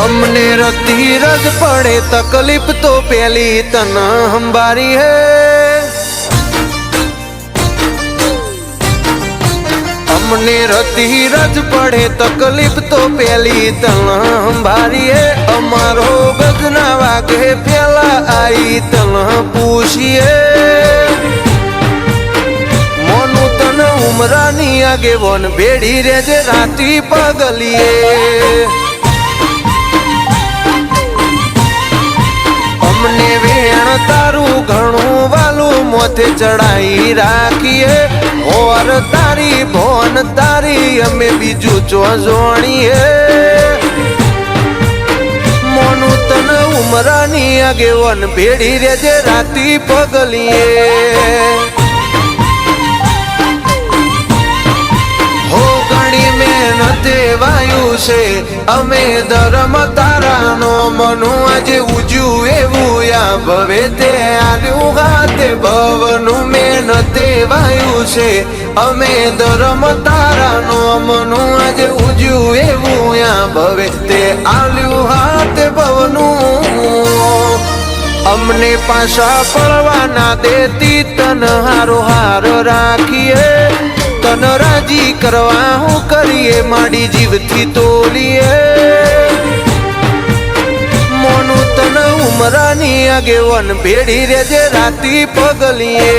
અમને રતી રજ પડે તકલીફ તો પેલી તન હંબારી હે। અમને રતી રજ પડે તકલીફ તો પેલી તન હંબારી હે। અમારો ગજના વાગે પેલા आई તન પૂછીએ। મોનું તન ઉમરાની આગેવન ભેડી રેજે રાતી પગલીએ। અમને વેણ તારું ઘણું વાલું મોથે ચડાઈ રાખીએ। ઓર તારી ભોન તારી અમે બીજું ચો જોણીએ। મોનું તન ઉમરાની આગેવન ભેડી રેજે રાતી પગલીએ। હો ઘણી મહેનતે વાયુ છે અમે ધર્મ તારાનો મનું આજે ઉજ્યું એવું આ ભવે તે આલ્યું હાથે ભવનું મહેનતે વાયુ છે અમે ધર્મ તારાનો મનું આજે ઉજ્યું એવું આ ભવે તે આલ્યું હાથે ભવનું। અમને પાછા પડવા ના દેતી તન હારો હાર રાખીએ। તન રાજી કરવા હું કરીએ માડી જીવથી તોલીએ। મોનું તન ઉમરાની આગેવન ભેડી રેજે રાતી પગલીએ।